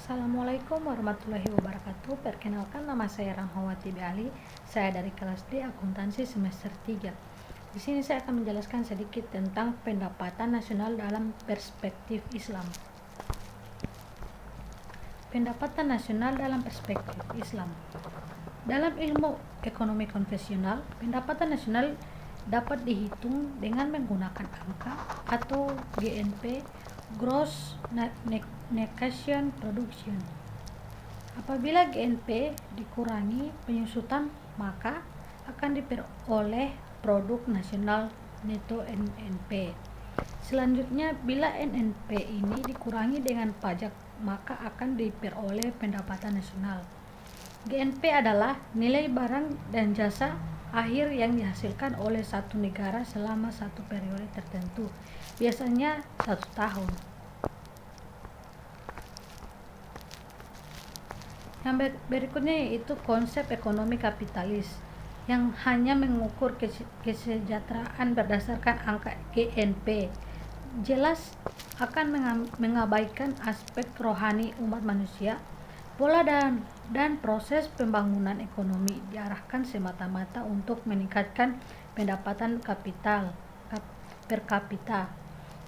Assalamualaikum warahmatullahi wabarakatuh. Perkenalkan, nama saya Rahmawati Ali. Saya dari kelas D Akuntansi semester 3. Di sini saya akan menjelaskan sedikit tentang pendapatan nasional dalam perspektif Islam. Pendapatan nasional dalam perspektif Islam. Dalam ilmu ekonomi konvensional, pendapatan nasional dapat dihitung dengan menggunakan angka atau GNP, Gross National Production. Apabila GNP dikurangi penyusutan, maka akan diperoleh produk nasional neto NNP. Selanjutnya, bila NNP ini dikurangi dengan pajak, maka akan diperoleh pendapatan nasional. GNP adalah nilai barang dan jasa akhir yang dihasilkan oleh satu negara selama satu periode tertentu, biasanya 1 tahun. Yang berikutnya yaitu konsep ekonomi kapitalis yang hanya mengukur kesejahteraan berdasarkan angka GNP, jelas akan mengabaikan aspek rohani umat manusia. Pola dan proses pembangunan ekonomi diarahkan semata-mata untuk meningkatkan pendapatan kapital per kapita.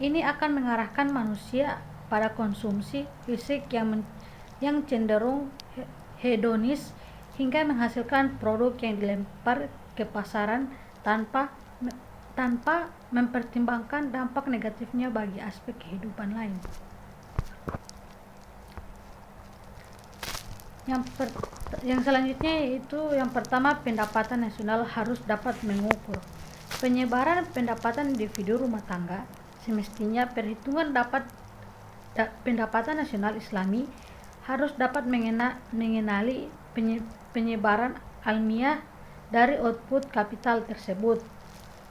Ini akan mengarahkan manusia pada konsumsi fisik yang cenderung hedonis hingga menghasilkan produk yang dilempar ke pasaran tanpa mempertimbangkan dampak negatifnya bagi aspek kehidupan lain. Yang selanjutnya yaitu yang pertama, pendapatan nasional harus dapat mengukur penyebaran pendapatan individu rumah tangga. Semestinya perhitungan pendapatan nasional Islami harus dapat mengenali penyebaran alamiah dari output kapital tersebut.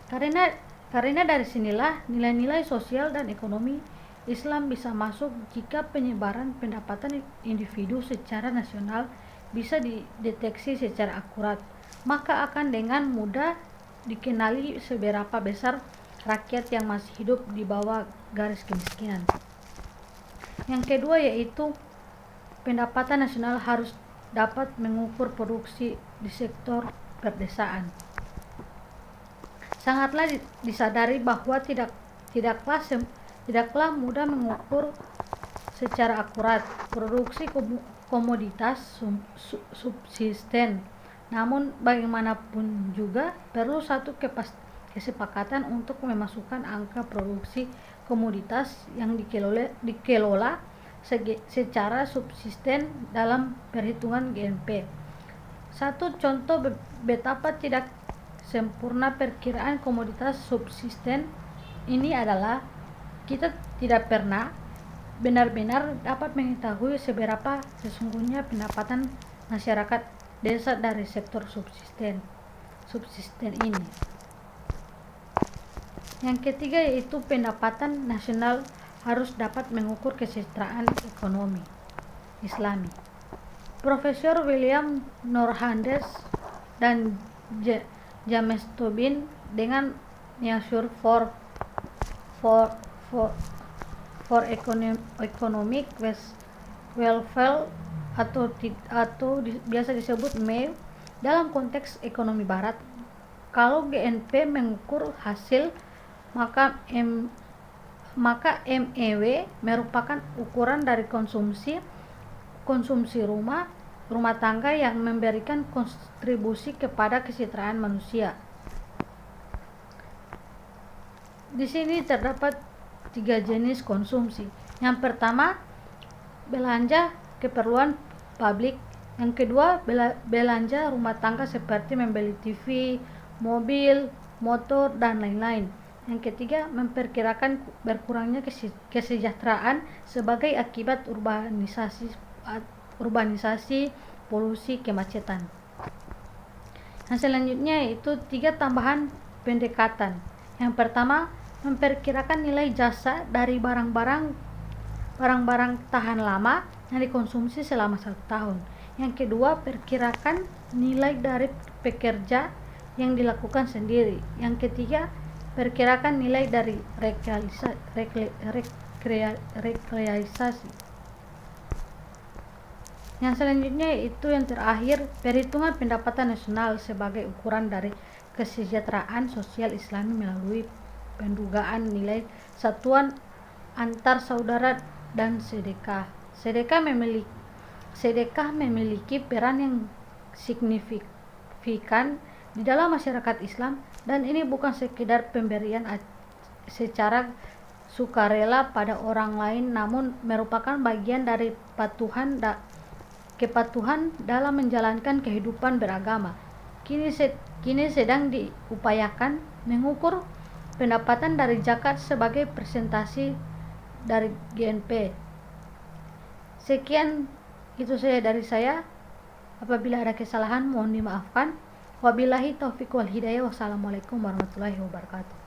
Karena dari sinilah nilai-nilai sosial dan ekonomi Islam bisa masuk. Jika penyebaran pendapatan individu secara nasional bisa dideteksi secara akurat, maka akan dengan mudah dikenali seberapa besar rakyat yang masih hidup di bawah garis kemiskinan. Yang kedua yaitu pendapatan nasional harus dapat mengukur produksi di sektor perdesaan. Sangatlah disadari bahwa tidaklah mudah mengukur secara akurat produksi komoditas subsisten. Namun bagaimanapun juga perlu satu kesepakatan untuk memasukkan angka produksi komoditas yang dikelola secara subsisten dalam perhitungan GNP. Satu contoh betapa tidak sempurna perkiraan komoditas subsisten ini adalah kita tidak pernah benar-benar dapat mengetahui seberapa sesungguhnya pendapatan masyarakat desa dari sektor subsisten ini. Yang ketiga yaitu pendapatan nasional harus dapat mengukur kesejahteraan ekonomi Islami. Profesor William Nurhandes dan James Tobin dengan Measure for Economic Welfare atau biasa disebut MEW dalam konteks ekonomi barat. Kalau GNP mengukur hasil, maka MEW merupakan ukuran dari konsumsi rumah tangga yang memberikan kontribusi kepada kesejahteraan manusia. Di sini terdapat 3 jenis konsumsi. Yang pertama, belanja keperluan publik. Yang kedua, belanja rumah tangga seperti membeli TV, mobil, motor, dan lain-lain. Yang ketiga, memperkirakan berkurangnya kesejahteraan sebagai akibat urbanisasi, polusi, kemacetan. Yang selanjutnya yaitu 3 tambahan pendekatan. Yang pertama, memperkirakan nilai jasa dari barang-barang tahan lama yang dikonsumsi selama 1 tahun. Yang kedua, perkirakan nilai dari pekerja yang dilakukan sendiri. Yang ketiga, perkirakan nilai dari rekreasi. Yang selanjutnya itu yang terakhir, perhitungan pendapatan nasional sebagai ukuran dari kesejahteraan sosial Islami melalui pendugaan nilai satuan antar saudara dan sedekah. Sedekah memiliki peran yang signifikan di dalam masyarakat Islam, dan ini bukan sekedar pemberian secara sukarela pada orang lain, namun merupakan bagian dari kepatuhan dalam menjalankan kehidupan beragama. Kini sedang diupayakan mengukur pendapatan dari zakat sebagai presentasi dari GNP. Sekian itu saja dari saya. Apabila ada kesalahan mohon dimaafkan. Wabillahi taufiq wal hidayah. Wassalamualaikum warahmatullahi wabarakatuh.